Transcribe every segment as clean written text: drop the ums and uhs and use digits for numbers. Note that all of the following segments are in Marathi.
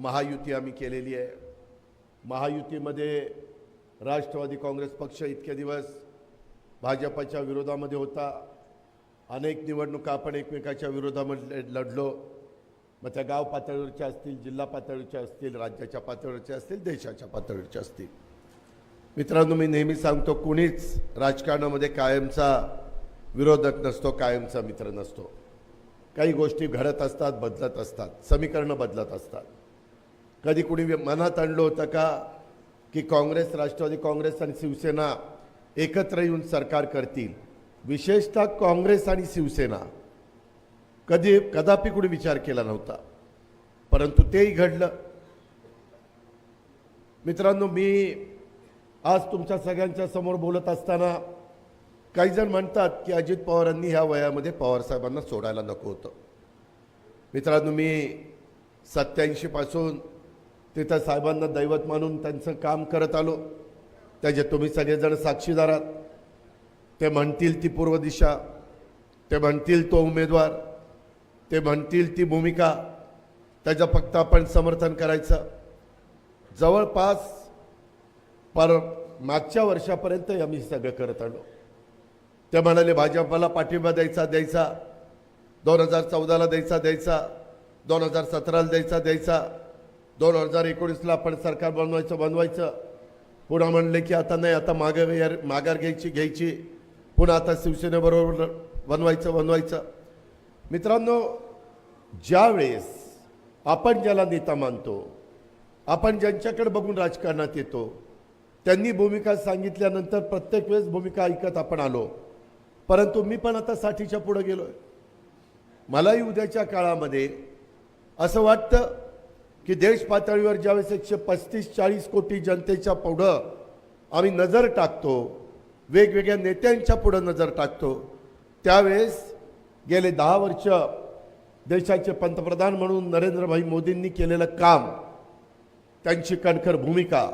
महायुती आम्ही केलेली आहे। महायुतीमध्ये राष्ट्रवादी काँग्रेस पक्ष इतके दिवस भाजपच्या विरोधामध्ये होता। अनेक निवडणुका आपण एकमेकाच्या विरोधामध्ये लढलो। मग त्या गाव पातळीवरच्या असतील, जिल्हा पातळीवरच्या असतील, राज्याच्या पातळीवरच्या असतील, देशाच्या पातळीवरच्या असतील। मित्रांनो, मी नेहमी सांगतो, कोणीच राजकारणामध्ये कायमचा विरोधक नसतो, कायमचा मित्र नसतो। काही गोष्टी घडत असतात, बदलत असतात, समीकरणं बदलत असतात। कधी कुणी मनात आणलं होतं का की काँग्रेस, राष्ट्रवादी काँग्रेस आणि शिवसेना एकत्र येऊन सरकार करतील? विशेषतः काँग्रेस आणि शिवसेना कदापि कुणी विचार केला नव्हता, परंतु तेही घडलं। मित्रांनो, मी आज तुमच्या सगळ्यांच्या समोर बोलत असताना काही जण म्हणतात की अजित पवारांनी ह्या वयामध्ये पवार साहेबांना सोडायला नको होतं। मित्रांनो, मी 87 पासून तिथं साहेबांना दैवत मानून त्यांचं काम करत आलो। त्याचे तुम्ही सगळेजण साक्षीदार आहात। ते म्हणतील ती पूर्व दिशा, ते म्हणतील तो उमेदवार, ते म्हणतील ती भूमिका, त्याचं फक्त आपण समर्थन करायचं। जवळपास मागच्या वर्षापर्यंत आम्ही सगळं करत आलो। ते म्हणाले भाजपला पाठिंबा द्यायचा 2014ला द्यायचा 2017ला द्यायचा 2019ला आपण सरकार बनवायचं। पुन्हा म्हणले की आता नाही, आता माघार घ्यायची, पुन्हा आता शिवसेनेबरोबर बनवायचं। मित्रांनो, ज्या वेळेस आपण ज्याला नेता मानतो, आपण ज्यांच्याकडे बघून राजकारणात येतो, त्यांनी भूमिका सांगितल्यानंतर प्रत्येक वेळेस भूमिका ऐकत आपण आलो। परंतु मी पण आता 60च्या पुढे गेलोय। मलाही उद्याच्या काळामध्ये असं वाटतं की देश पातळीवर ज्यावेळेस 135-40 कोटी जनतेच्या पुढं आम्ही नजर टाकतो, वेगवेगळ्या नेत्यांच्या पुढे नजर टाकतो, त्यावेळेस गेले 10 वर्ष देशाचे पंतप्रधान म्हणून नरेंद्रभाई मोदींनी केलेलं काम, त्यांची कणखर भूमिका,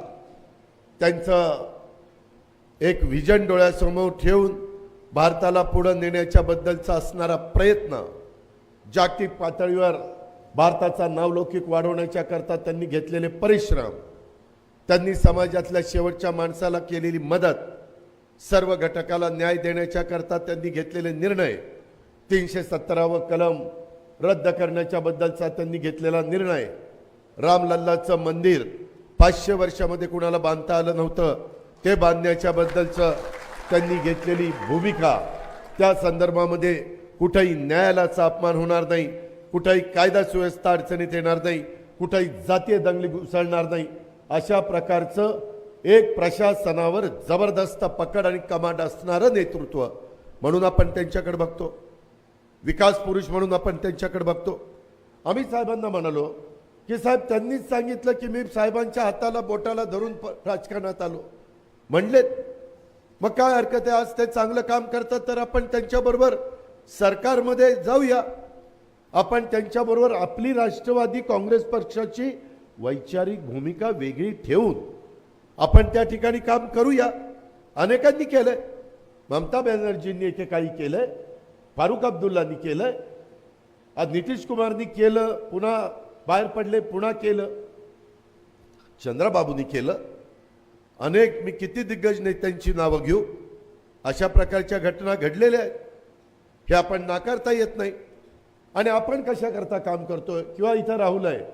त्यांचं एक विजन डोळ्यासमोर ठेवून भारताला पुढे नेण्याच्या बद्दलचा असणारा प्रयत्न, जागतिक पातळीवर भारताचा नावलौकिक वाढवण्याच्या करता त्यांनी घेतलेले परिश्रम, त्यांनी समाजातल्या शेवटच्या माणसाला केलेली मदत, सर्व घटकाला न्याय देण्याच्या करता त्यांनी घेतलेले निर्णय, 317व कलम रद्द करण्याच्या बद्दलचा त्यांनी घेतलेला निर्णय, रामलल्लाचं मंदिर 500 वर्षामध्ये कुणाला बांधता आलं नव्हतं, ते बांधण्याच्या बद्दलचं त्यांनी घेतलेली भूमिका, त्या संदर्भामध्ये कुठेही न्यायालयाचा अपमान होणार नाही, कुठेही कायदा सुव्यवस्था अडचणीत येणार नाही, कुठेही जातीय दंगली घुसळणार नाही, अशा प्रकारचं एक प्रशासनावर जबरदस्त पकड आणि कमांड असणारं नेतृत्व म्हणून आपण त्यांच्याकडे बघतो। विकास पुरुष म्हणून आपण त्यांच्याकडे बघतो। आम्ही साहेबांना म्हणालो की साहेब, त्यांनीच सांगितलं की मी साहेबांच्या हाताला बोटाला धरून राजकारणात आलो म्हणले, मग काय हरकत आहे? आज ते चांगलं काम करतात तर आपण त्यांच्याबरोबर सरकारमध्ये जाऊया, आपण त्यांच्याबरोबर आपली राष्ट्रवादी काँग्रेस पक्षाची वैचारिक भूमिका वेगळी ठेवून आपण त्या ठिकाणी काम करूया। अनेकांनी केलंय, ममता बॅनर्जींनी एकेकाळी केलंय, फारुख अब्दुल्लांनी केलंय, आज नितीश कुमारनी केलं, पुन्हा बाहेर पडले, पुन्हा केलं, चंद्रबाबूंनी केलं, अनेक, मी किती दिग्गज नेत्यांची नावं घेऊ, अशा प्रकारच्या घटना घडलेल्या आहेत, हे आपण नाकारता येत नाही। आणि आपण कशा करता काम करतोय, किंवा इथं राहुल आहे,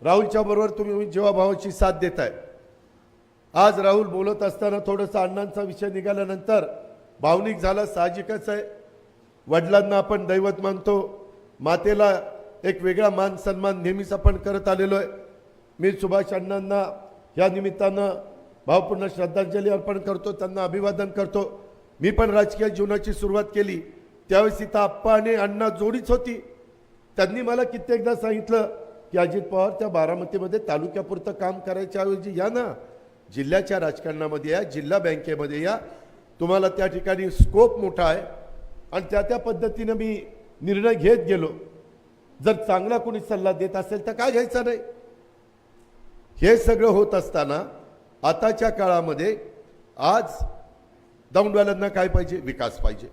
राहुलच्या बरोबर तुम्ही जीवाभावाची साथ देताय। आज राहुल बोलत असताना थोडंसं अण्णांचा विषय निघाल्यानंतर भावनिक झाला, साहजिकच आहे। वडिलांना आपण दैवत मानतो, मातेला एक वेगळा मान सन्मान नेहमीच आपण करत आलेलो आहे। मी सुभाष अण्णांना या निमित्तानं भावपूर्ण श्रद्धांजली अर्पण करतो, त्यांना अभिवादन करतो। मी पण राजकीय जीवनाची सुरुवात केली त्यावेळेस इथं आप्पा आणि अण्णा जोडीच होती। त्यांनी मला कित्येकदा सांगितलं की अजित पवार, त्या बारामतीमध्ये तालुक्यापुरतं काम करायच्या ऐवजी या ना, जिल्ह्याच्या राजकारणामध्ये या, जिल्हा बँकेमध्ये या, तुम्हाला त्या ठिकाणी स्कोप मोठा आहे। आणि त्या पद्धतीनं मी निर्णय घेत गेलो। जर चांगला कोणी सल्ला देत असेल तर काय घ्यायचा नाही। हे सगळं होत असताना आताच्या काळामध्ये आज दौंडवाल्यांना काय पाहिजे? विकास पाहिजे।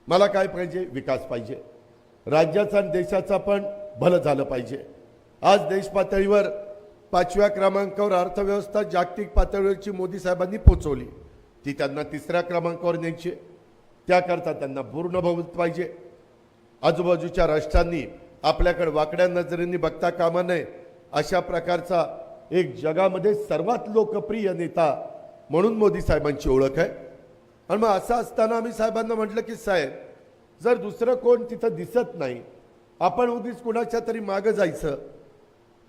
मला काय पाहिजे? विकास पाहिजे। राज्याचा आणि देशाचा पण भलं झालं पाहिजे। आज देश पातळीवर 5व्या क्रमांकावर अर्थव्यवस्था जागतिक पातळीवरची मोदी साहेबांनी पोचवली, ती त्यांना 3ऱ्या क्रमांकावर न्यायची. त्याकरता त्यांना पूर्ण बहुमत पाहिजे. आजूबाजूच्या राष्ट्रांनी आपल्याकडे वाकड्या नजरेने बघता कामा नये. अशा प्रकारचा एक जगामध्ये सर्वात लोकप्रिय नेता म्हणून मोदी साहेबांची ओळख आहे. आणि मग असं असताना आम्ही साहेबांना म्हटलं की साहेब, जर दुसरं कोण तिथं दिसत नाही, आपण उगीच कुणाच्या तरी मागं जायचं.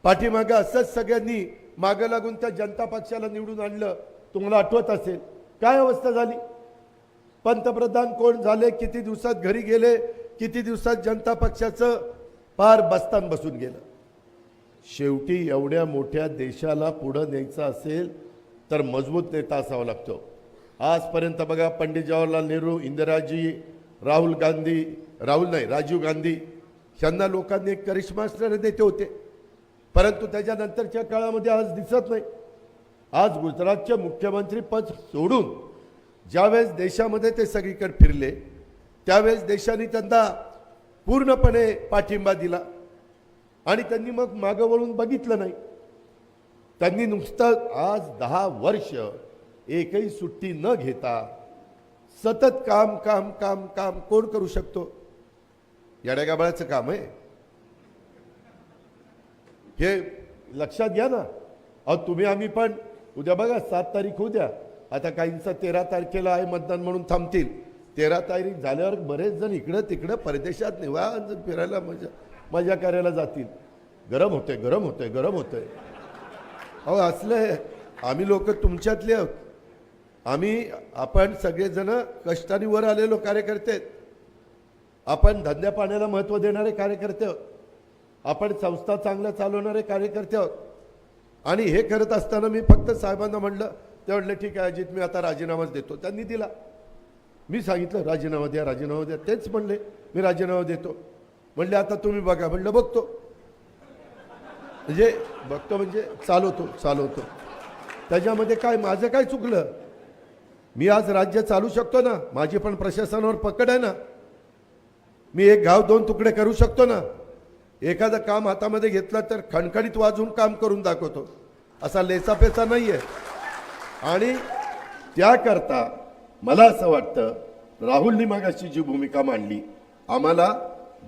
पाठीमागं असंच सगळ्यांनी मागं लागून त्या जनता पक्षाला निवडून आणलं. तुम्हाला आठवत असेल काय अवस्था झाली. पंतप्रधान कोण झाले, किती दिवसात घरी गेले, किती दिवसात जनता पक्षाचं पार बस्तान बसून गेलं. शेवटी एवढ्या मोठ्या देशाला पुढं न्यायचं असेल तर मजबूत नेता असावा लागतो. आजपर्यंत बघा, पंडित जवाहरलाल नेहरू, इंदिराजी, राजीव गांधी यांना लोकांनी एक करिश्मा असणारे नेते होते. परंतु त्याच्यानंतरच्या काळामध्ये आज दिसत नाही. आज गुजरातचे मुख्यमंत्री पद सोडून ज्यावेळेस देशामध्ये ते सगळीकडे फिरले, त्यावेळेस देशाने त्यांना पूर्णपणे पाठिंबा दिला आणि त्यांनी मग मागं वळून बघितलं नाही. त्यांनी नुसतं आज 10 वर्ष एकही सुट्टी न घेता सतत काम काम काम काम कोण करू शकतो. येड्यागाबाळाचं काम आहे हे, लक्षात घ्या ना. अहो तुम्ही आम्ही पण उद्या बघा 7 तारीख उद्या, आता काहींचा 13 तारखेला आहे मतदान म्हणून थांबतील. 13 तारीख झाल्यावर बरेच जण इकडं तिकडं परदेशात निवांत फिरायला मजा करायला जातील. गरम होतंय गरम होतंय गरम होतंय. अहो असलं आम्ही लोक तुमच्यातले आहोत. आपण सगळेजण कष्टाने वर आलेलो कार्यकर्ते आहेत. आपण धंद्या पाण्याला महत्त्व देणारे कार्यकर्ते आहोत. आपण संस्था चांगल्या चालवणारे कार्यकर्ते आहोत. आणि हे करत असताना मी फक्त साहेबांना म्हटलं, ते म्हटले ठीक आहे अजित, मी आता राजीनामाच देतो. त्यांनी दिला. मी सांगितलं राजीनामा द्या राजीनामा द्या. तेच म्हणले मी राजीनामा देतो. म्हणले आता तुम्ही बघा. म्हणलं बघतो म्हणजे चालवतो. त्याच्यामध्ये काय माझं काय चुकलं. मी आज राज्य चालू शकतो ना. माझी पण प्रशासनावर पकड आहे ना. मी एक गाव 2 तुकडे करू शकतो ना. एखादं काम हातामध्ये घेतलं तर खणखणीत वाजून काम करून दाखवतो. असा लेसापेचा नाही आहे. आणि त्याकरता मला असं वाटतं, राहुलनी मागाशी जी भूमिका मांडली, आम्हाला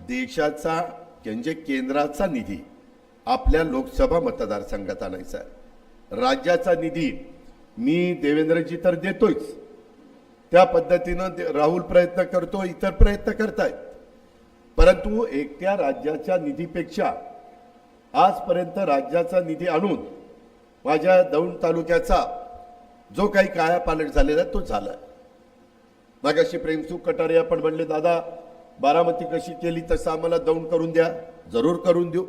देशाचा म्हणजे केंद्राचा निधी आपल्या लोकसभा मतदारसंघात आणायचा आहे. राज्याचा निधी मी देवेंद्रजी तर देतोच, त्या पद्धतीनं राहुल प्रयत्न करतो, इतर प्रयत्न करतायत. परंतु एकट्या राज्याच्या निधीपेक्षा आजपर्यंत राज्याचा निधी आणून माझ्या दौंड तालुक्याचा जो काही कायापालट झालेला तो झाला. मागाशी प्रेमसुख कटारे आपण म्हणले, दादा बारामती कशी केली तसं आम्हाला दौंड करून द्या. जरूर करून देऊ.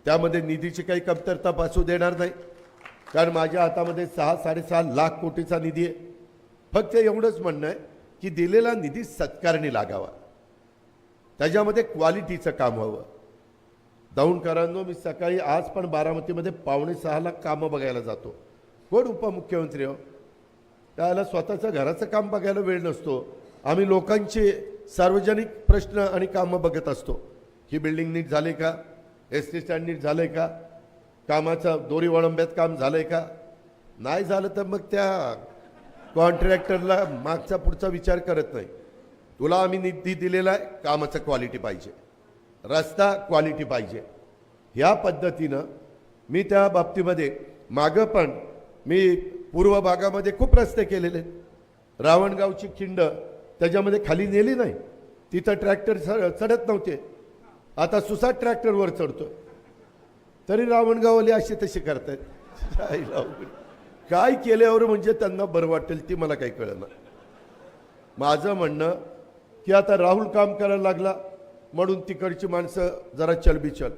त्यामध्ये निधीची काही कमतरता भासू देणार नाही. कारण माझ्या हातामध्ये 6-6.5 लाख कोटीचा निधी आहे. फक्त एवढंच म्हणणं आहे की दिलेला निधी सत्कारणी लागावा, त्याच्यामध्ये क्वालिटीचं काम व्हावं. दौंडकरांनो, मी सकाळी आज पण बारामतीमध्ये 5.25 लाख कामं बघायला जातो. कोण उपमुख्यमंत्री हो, त्याला स्वतःच्या घराचं काम बघायला वेळ नसतो. आम्ही लोकांचे सार्वजनिक प्रश्न आणि कामं बघत असतो. ही बिल्डिंग नीट झाले का, एसटी स्टँड नीट झालंय का, कामाचं दोरी वळंब्यात काम झालंय का. नाही झालं तर मग त्या कॉन्ट्रॅक्टरला मागचा पुढचा विचार करत नाही. तुला आम्ही निधी दिलेला आहे, कामाचं क्वालिटी पाहिजे, रस्ता क्वालिटी पाहिजे. ह्या पद्धतीनं मी त्या बाबतीमध्ये मागं पण मी पूर्व भागामध्ये खूप रस्ते केलेले. रावणगावची खिंड त्याच्यामध्ये खाली नेली नाही, तिथं ट्रॅक्टर चढत नव्हते. आता सुसाट ट्रॅक्टरवर चढतोय. तरी रावणगावले असे तसे करतायत. काय केल्यावर म्हणजे त्यांना बरं वाटेल ती मला काही कळलं. माझं म्हणणं की आता राहुल काम करायला लागला म्हणून तिकडची माणसं जरा चलबिचल,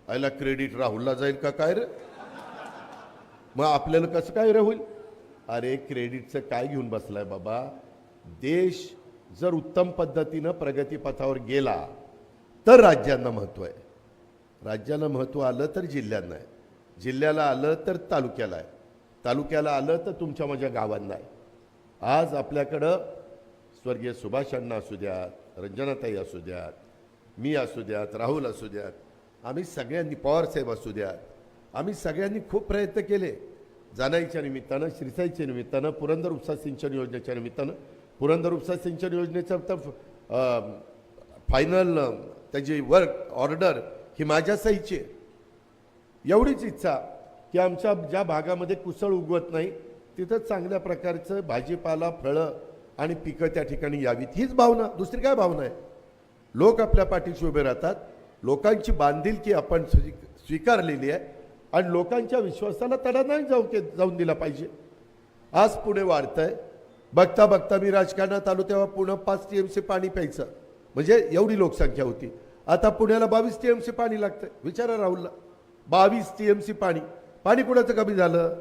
आयला क्रेडिट राहुलला जाईल का काय रे, मग आपल्याला कसं काय राहुल. अरे क्रेडिटचं काय घेऊन बसलाय बाबा. देश जर उत्तम पद्धतीनं प्रगतीपथावर गेला तर राज्यांना महत्त्व आहे. राज्याला महत्त्व आलं तर जिल्ह्यांना आहे, जिल्ह्याला आलं तर तालुक्याला आहे, तालुक्याला आलं तर तुमच्या माझ्या गावांना आहे. आज आपल्याकडं स्वर्गीय सुभाष अण्णा असू द्यात, रंजनाताई असू द्यात, मी असू द्यात, राहुल असू द्यात, आम्ही सगळ्यांनी, पवारसाहेब असू द्यात, आम्ही सगळ्यांनी खूप प्रयत्न केले. जानाईच्या निमित्तानं, शिरसाईच्या निमित्तानं, पुरंदर उपसा सिंचन योजनेच्या निमित्तानं. पुरंदर उपसा सिंचन योजनेचं तर फायनल त्याची वर्क ऑर्डर ही माझ्या सहीची आहे. एवढीच इच्छा की आमच्या ज्या भागामध्ये कुसळ उगवत नाही तिथं चांगल्या प्रकारचं भाजीपाला, फळं आणि पिकं त्या ठिकाणी यावीत, हीच भावना. दुसरी काय भावना आहे? लोक आपल्या पाठीशी उभे राहतात. लोकांची बांधिलकी आपण स्वीकारलेली आहे आणि लोकांच्या विश्वासाला तडा नाही जाऊन दिला पाहिजे. आज पुणे वाढतंय. बघता बघता मी राजकारणात आलो तेव्हा पुणे 5 TMC पाणी प्यायचं, म्हणजे एवढी लोकसंख्या होती. आता पुण्याला 22 TMC पाणी लागतंय. विचारा राहुलला, 22 TMC पाणी. पाणी कुणाचं कमी झालं?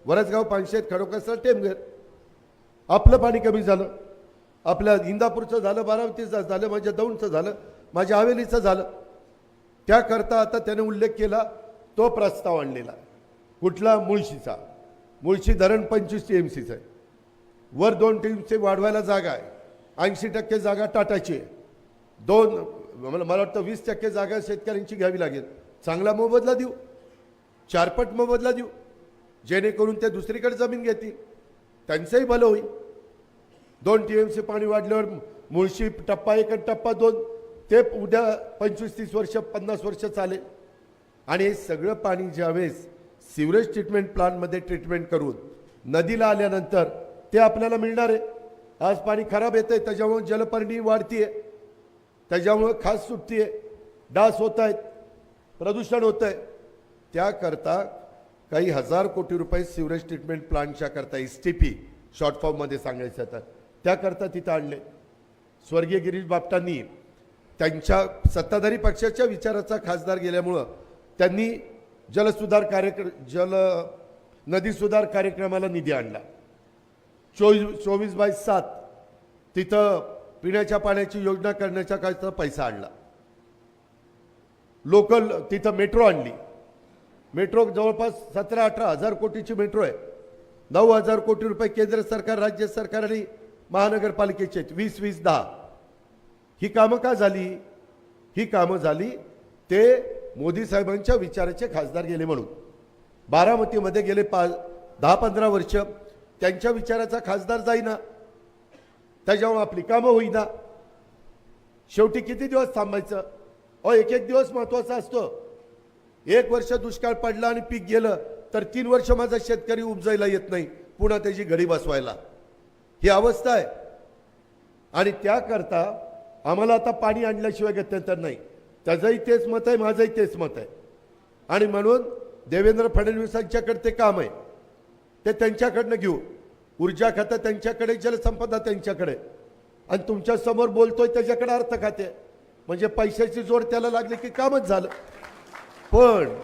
वरसगाव, पानशेत, खडकवासला, टेमघर. आपलं पाणी कमी झालं. आपल्या इंदापूरचं झालं, बारामतीचं झालं, माझ्या दौंडचं झालं, माझ्या हवेलीचं झालं. त्याकरता आता त्याने उल्लेख केला, तो प्रस्ताव आणलेला. कुठला? मुळशीचा. मुळशी धरण 25 TMCचं आहे. वर 2 TMC वाढवायला जागा आहे. 80% जागा टाटाची आहे. मला वाटतं 20% जागा शेतकऱ्यांची घ्यावी लागेल. चांगला मोबदला देऊ, 4पट मोबदला देऊ, जेणेकरून ते दुसरीकडे जमीन घेतील, त्यांचंही भलं होईल. 2 TMC पाणी वाढल्यावर मुळशी टप्पा 1 आणि टप्पा 2 ते उद्या 25-30 वर्ष, 50 वर्ष चालेल. आणि हे सगळं पाणी ज्यावेळेस सिवरेज ट्रीटमेंट प्लांटमध्ये ट्रीटमेंट करून नदीला आल्यानंतर ते आपल्याला मिळणार आहे. आज पाणी खराब येतं आहे, त्याच्यामुळे जलपर्णी वाढती आहे, त्याच्यामुळं खास सुटती आहे, डास होत आहेत, प्रदूषण होतं आहे. त्याकरता काही 1000 कोटी रुपये सिवरेज ट्रीटमेंट प्लांटच्या करता, STP शॉर्ट फॉर्ममध्ये सांगायचं तर, त्याकरता तिथं आणले. स्वर्गीय गिरीश बापटांनी त्यांच्या सत्ताधारी पक्षाच्या विचाराचा खासदार गेल्यामुळं त्यांनी नदी सुधार कार्यक्रमाला निधी आणला. 24/7 तिथं पिण्याच्या पाण्याची योजना करण्याच्या करता पैसा आणला. लोकल तिथं मेट्रो आणली. मेट्रो जवळपास 17-18 हजार कोटीची मेट्रो आहे. 9,000 कोटी रुपये केंद्र सरकार, राज्य सरकार आणि महानगरपालिकेचे 20-20-10. ही कामं का झाली? ही कामं झाली ते मोदी साहेबांच्या विचाराचे खासदार गेले म्हणून. बारामतीमध्ये गेले 10-15 वर्ष त्यांच्या विचाराचा खासदार जाईना, त्याच्यामुळे आपली कामं होईना. शेवटी किती दिवस थांबायचं? एक दिवस महत्वाचा असतो. 1 वर्ष दुष्काळ पडला आणि पीक गेलं तर 3 वर्ष माझा शेतकरी उपजायला येत नाही, पुन्हा त्याची घडी बसवायला. ही अवस्था आहे. आणि त्याकरता आम्हाला आता पाणी आणल्याशिवाय गत्यंतर नाही. त्याचंही तेच मत आहे, माझंही तेच मत आहे. आणि म्हणून देवेंद्र फडणवीसांच्याकडे ते काम आहे, ते त्यांच्याकडनं घेऊ. ऊर्जा खातं त्यांच्याकडे, जलसंपदा त्यांच्याकडे, आणि तुमच्या समोर बोलतोय त्याच्याकडे अर्थ खाते. म्हणजे पैशाची जोड त्याला लागली की कामच झालं. पण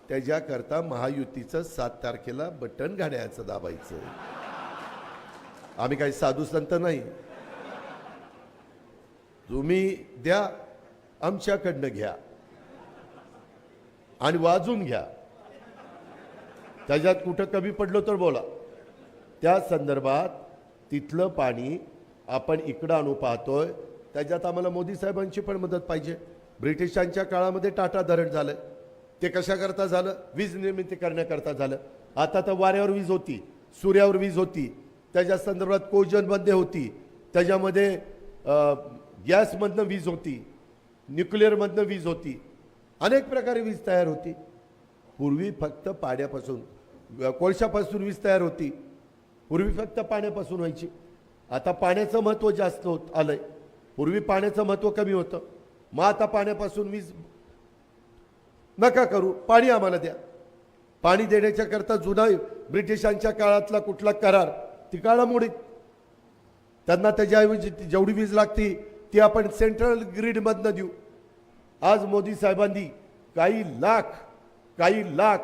त्याच्याकरता महायुतीचं 7 तारखेला बटन घड्याळाचं दाबायचं. आम्ही काही साधू संत नाही. तुम्ही द्या, आमच्याकडनं घ्या आणि वाजून घ्या. त्याच्यात कुठं कमी पडलो तर बोला. त्या संदर्भात तिथलं पाणी आपण इकडं आणू पाहतोय. त्याच्यात आम्हाला मोदी साहेबांची पण मदत पाहिजे. ब्रिटिशांच्या काळामध्ये टाटा धरण झालं, ते कशाकरता झालं? वीज निर्मिती करण्याकरता झालं. आता तर वाऱ्यावर वीज होती, सूर्यावर वीज होती, त्याच्या संदर्भात कोजनमध्ये होती, त्याच्यामध्ये गॅसमधनं वीज होती, न्यूक्लिअरमधनं वीज होती, अनेक प्रकारे वीज तयार होती. पूर्वी फक्त पाण्यापासून, कोळशापासून वीज तयार होती. पूर्वी फक्त पाण्यापासून व्हायची. आता पाण्याचं महत्त्व जास्त होत आलंय. पूर्वी पाण्याचं महत्त्व कमी होतं. मग आता पाण्यापासून वीज नका करू, पाणी आम्हाला द्या. पाणी देण्याच्या करता जुना ब्रिटिशांच्या काळातला कुठला करार ती काळामोडीत. त्यांना त्याच्याऐवजी जेवढी वीज लागती ती आपण सेंट्रल ग्रीडमधनं देऊ. आज मोदी साहेबांनी काही लाख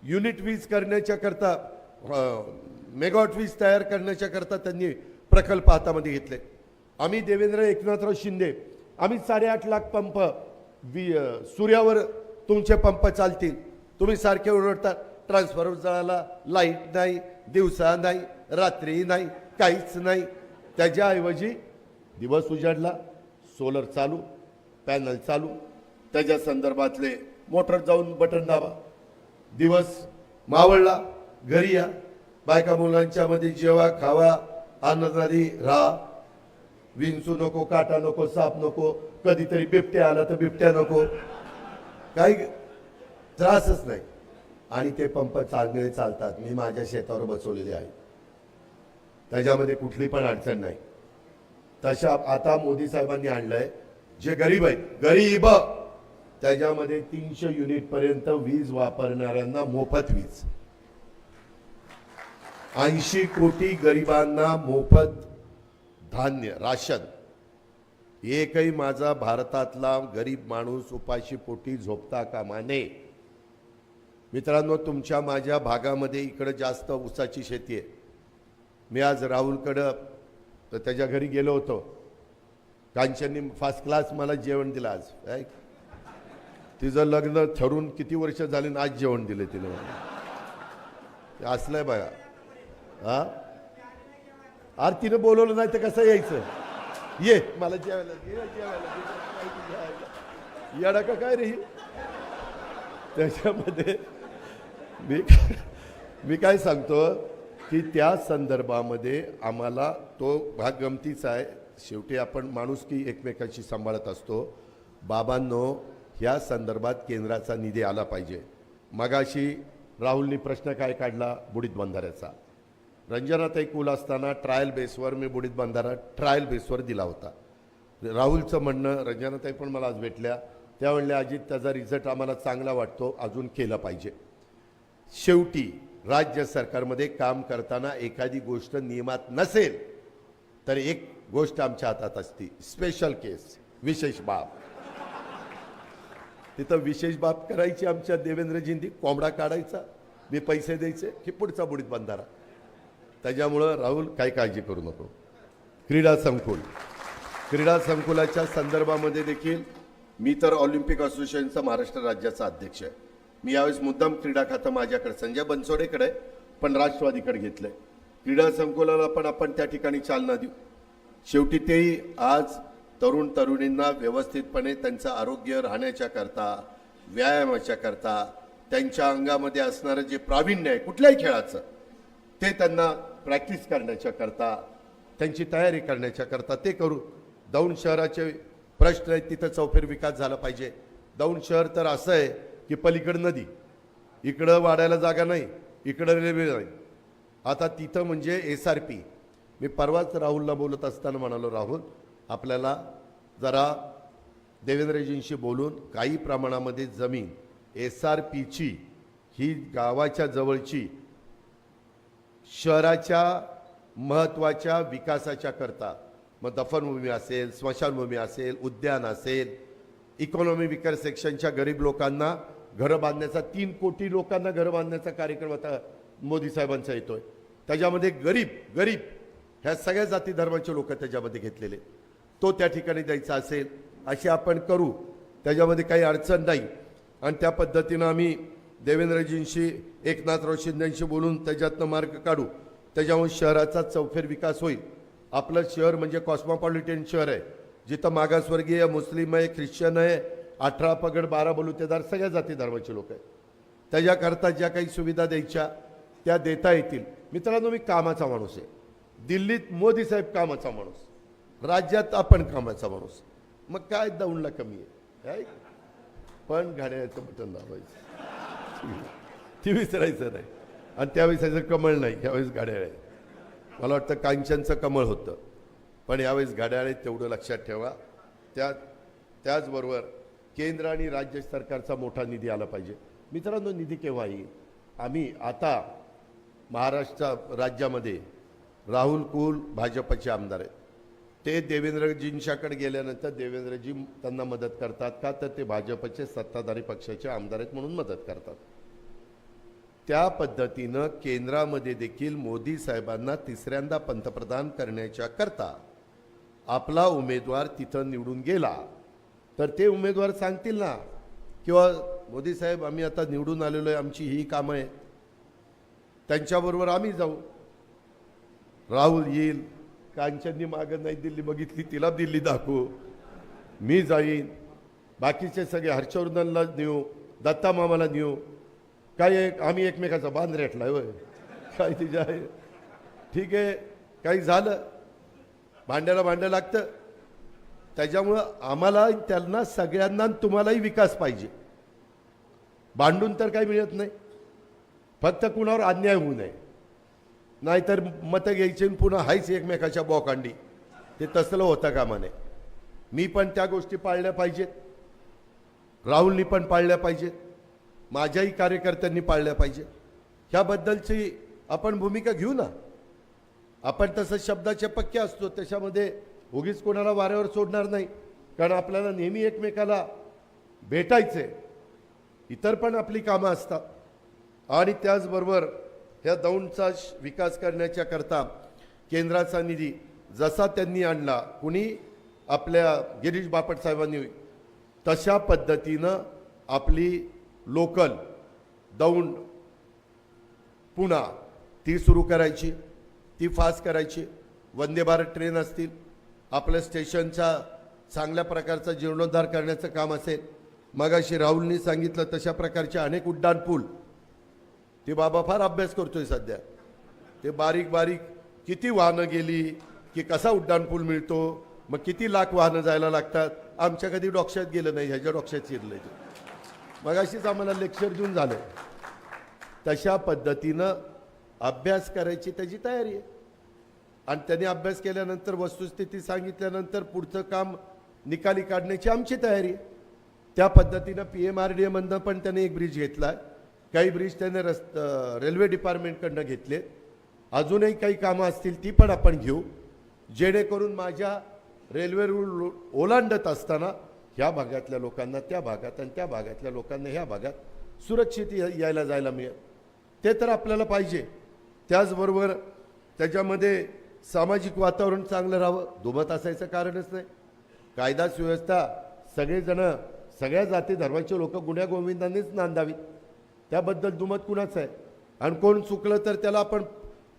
युनिट वीज करण्याच्या करता, मेगावॉट वीज तयार करण्याच्या करता त्यांनी प्रकल्प हातामध्ये घेतले. आम्ही देवेंद्र एकनाथराव शिंदे, आम्ही 8.5 लाख पंप सूर्यावर तुमचे पंप चालतील. तुम्ही सारखे ओरडता ट्रान्सफॉर्मर जळाला, लाईट नाही, दिवसा नाही, रात्री नाही, काहीच नाही. त्याच्याऐवजी दिवस उजाडला, सोलर चालू, पॅनल चालू, त्याच्या संदर्भातले मोटर जाऊन बटन दाबा, दिवस मावळला, घरी या, बायका मुलांच्या मध्ये जेवा, खावा, आनंदाने राहा, विंचू नको, काटा नको, साप नको, कधीतरी बिबट्या आला तर बिबट्या नको, काही त्रासच नाही. आणि ते पंप चांगले चालतात. मी माझ्या शेतावर बसवलेले आहे, त्याच्यामध्ये कुठली पण अडचण नाही. तशा आता मोदी साहेबांनी आणलंय, जे गरीब आहेत, गरीब, त्याच्यामध्ये 300 युनिट पर्यंत वीज वापरणाऱ्यांना मोफत वीज, 80 कोटी गरिबांना मोफत धान्य, राशन. एकही माझा भारतातला गरीब माणूस उपाशी पोटी झोपता कामा नये. मित्रांनो, तुमच्या माझ्या भागामध्ये इकडे जास्त ऊसाची शेती आहे. मी आज राहुलकडं तर त्याच्या घरी गेलो होतो. कांचननी फर्स्ट क्लास मला जेवण दिलं आज. काय तिचं लग्न ठरून किती वर्ष झाले ना, आज जेवण दिलं तिने मला. असलंय बघा. हा, आरतीनं बोलवलं नाही तर कसं यायचं? ये मला जेवायला, येडा का काय रे? त्याच्यामध्ये मी काय सांगतो की त्या संदर्भामध्ये आम्हाला तो भाग गमतीचा आहे. शेवटी आपण माणूस की एकमेकांशी सांभाळत असतो. बाबांनो, ह्या संदर्भात केंद्राचा निधी आला पाहिजे. मगाशी राहुलनी प्रश्न काय काढला बुडीत बंधाऱ्याचा. रंजनाताई कुल असताना ट्रायल बेसवर मी बुडीत बंधारा ट्रायल बेसवर दिला होता. राहुलचं म्हणणं, रंजनाताई पण मला आज भेटल्या, त्या म्हणल्या अजित त्याचा रिझल्ट आम्हाला चांगला वाटतो, अजून केलं पाहिजे. शेवटी राज्य सरकारमध्ये काम करताना एखादी गोष्ट नियमात नसेल तर एक गोष्ट आमच्या हातात असते, स्पेशल केस, विशेष बाब. तिथं विशेष बाब करायची आमच्या देवेंद्रजींनी, कोंबडा काढायचा, मी पैसे द्यायचे की पुढचा बुडीत बंधारा. त्याच्यामुळं राहुल काही काळजी करू नको. क्रीडा संकुलाच्या संदर्भामध्ये देखील मी तर ऑलिम्पिक असोसिएशनचा महाराष्ट्र राज्याचा अध्यक्ष आहे. मी यावेळेस मुद्दाम क्रीडा खातं माझ्याकडे संजय बनसोडेकडे पण राष्ट्रवादीकडे घेतलंय. क्रीडा संकुलाला पण आपण त्या ठिकाणी चालना देऊ. शेवटी तेही आज तरुण तरुणींना व्यवस्थितपणे त्यांचं आरोग्य राहण्याच्या करता, व्यायामाच्या करता, त्यांच्या अंगामध्ये असणारं जे प्रावीण्य आहे कुठल्याही खेळाचं, ते त्यांना प्रॅक्टिस करण्याच्या करता, त्यांची तयारी करण्याच्या करता ते करू. दौंड शहराचे प्रश्न आहेत, तिथं चौफेर विकास झाला पाहिजे. दौंड शहर तर असं आहे की पलीकडं नदी, इकडं वाढायला जागा नाही, इकडं रेल्वे नाही. आता तिथं म्हणजे SRP. मी परवाच राहुलला बोलत असताना म्हणालो, राहुल आपल्याला जरा देवेंद्रजींशी बोलून काही प्रमाणामध्ये जमीन SRPची, ही गावाच्या जवळची शहराच्या महत्त्वाच्या विकासाच्या करता, मग दफनभूमी असेल, स्मशानभूमी असेल, उद्यान असेल, इकॉनॉमी विकर सेक्शनच्या गरीब लोकांना घरं बांधण्याचा, 3 कोटी लोकांना घरं बांधण्याचा कार्यक्रम आता मोदी साहेबांचा येतोय. त्याच्यामध्ये गरीब ह्या सगळ्या जाती धर्माचे लोक त्याच्यामध्ये घेतलेले, तो त्या ठिकाणी द्यायचा असेल असे आपण करू. त्याच्यामध्ये काही अडचण नाही. आणि त्या पद्धतीनं आम्ही देवेंद्रजींशी, एकनाथराव शिंदेंशी बोलून त्याच्यातनं मार्ग काढू. त्याच्यामुळे शहराचा चौफेर विकास होईल. आपलं शहर म्हणजे कॉस्मोपॉलिटन शहर आहे, जिथं मागासवर्गीय, मुस्लिम आहे, ख्रिश्चन आहे, 18 पगड 12 बलुतेदार सगळ्या जाती धर्माचे लोक आहेत. त्याच्याकरता ज्या काही सुविधा द्यायच्या त्या देता येतील. मित्रांनो, मी कामाचा माणूस आहे. दिल्लीत मोदी साहेब कामाचा माणूस, राज्यात आपण कामाचा माणूस, मग काय दौंडला कमी आहे? पण घड्याळाचं बटन दाबायचं, ती विसरायचं नाही. आणि त्यावेळेस कमळ नाही, यावेळेस घड्याळ आहे. मला वाटतं कांचनचं कमळ होतं, पण यावेळेस घड्याळ आहे, तेवढं लक्षात ठेवा. त्याचबरोबर केंद्र आणि राज्य सरकारचा मोठा निधी आला पाहिजे. मित्रांनो, निधी केव्हा येईल? आम्ही आता महाराष्ट्र राज्यामध्ये राहुल कुल भाजपचे आमदार आहेत. ते देवेंद्रजींच्याकडे गेल्यानंतर देवेंद्रजी त्यांना मदत करतात का, तर ते भाजपचे सत्ताधारी पक्षाचे आमदार आहेत म्हणून मदत करतात. त्या पद्धतीनं केंद्रामध्ये देखील मोदी साहेबांना तिसऱ्यांदा पंतप्रधान करण्याच्या करता आपला उमेदवार तिथं निवडून गेला तर ते उमेदवार सांगतील ना, किंवा मोदी साहेब आम्ही आता निवडून आलेलो आहे, आमची ही कामं आहे, त्यांच्याबरोबर आम्ही जाऊ. राहुल येईल, कांचननी मागं नाही दिल्ली बघितली, तिला दिल्ली दाखवू, मी जाईन, बाकीचे सगळे हर्षवर्धनला नेऊ, दत्ता मामाला नेऊ, आम्ही एकमेकाचा बांध रेटलाय होय काय तिच्या आहे. ठीक आहे, काही झालं भांड्याला भांडं लागतं. त्याच्यामुळं आम्हाला त्यांना सगळ्यांना तुम्हालाही विकास पाहिजे. भांडून तर काही मिळत नाही, फक्त कुणावर अन्याय होऊ नये. नाहीतर मतं घ्यायची पुन्हा हायच एकमेकाच्या बोकांडी, ते तसलं होतं कामा नये. मी पण त्या गोष्टी पाळल्या पाहिजेत, राहुलनी पण पाळल्या पाहिजेत, माझ्याही कार्यकर्त्यांनी पाळल्या पाहिजे. ह्याबद्दलची आपण भूमिका घेऊ ना. आपण तसं शब्दाचे पक्के असतो, त्याच्यामध्ये उगीच कोणाला वाऱ्यावर सोडणार नाही. कारण आपल्याला नेहमी एकमेकाला भेटायचे, इतर पण आपली कामं असतात. आणि त्याचबरोबर ह्या दौंडचा विकास करण्याच्या करता केंद्राचा निधी जसा त्यांनी आणला, कुणी आपल्या गिरीश बापट साहेबांनी, तशा पद्धतीनं आपली लोकल दौंड पुणा ती सुरू करायची, ती फास्ट करायची. वंदे भारत ट्रेन असतील, आपल्या स्टेशनचा चांगल्या प्रकारचा जीर्णोद्धार करण्याचं काम असेल. मगाशी राहुलनी सांगितलं तशा प्रकारचे अनेक उड्डाण पूल, ते बाबा फार अभ्यास करतोय सध्या. ते बारीक बारीक किती वाहनं गेली की कसा उड्डाण पूल मिळतो, मग किती लाख वाहनं जायला लागतात, आमच्या कधी डोक्यात गेलं नाही, ह्याच्या डोक्यात शिरलंय. ते मगाशीच आम्हाला लेक्चर देऊन झालं. तशा पद्धतीनं अभ्यास करायची त्याची तयारी आहे. आणि त्यांनी अभ्यास केल्यानंतर वस्तुस्थिती सांगितल्यानंतर पुढचं काम निकाली काढण्याची आमची तयारी आहे. त्या पद्धतीनं PMRDA पण त्याने एक ब्रिज घेतला, काही ब्रिज त्याने रेल्वे डिपार्टमेंटकडनं घेतले. अजूनही काही कामं असतील ती पण आपण घेऊ, जेणेकरून माझ्या रेल्वे रूळ ओलांडत असताना ह्या भागातल्या लोकांना त्या भागात आणि त्या भागातल्या लोकांना ह्या भागात सुरक्षित यायला जायला मिळेल. ते तर आपल्याला पाहिजे. त्याचबरोबर त्याच्यामध्ये सामाजिक वातावरण चांगलं राहावं, दुमत असायचं कारणच नाही. कायदा सुव्यवस्था सगळेजण, सगळ्या जाती धर्माचे लोक गुण्यागोविंदांनीच नांदावी, त्याबद्दल दुमत कुणाचं आहे. आणि कोण चुकलं तर त्याला आपण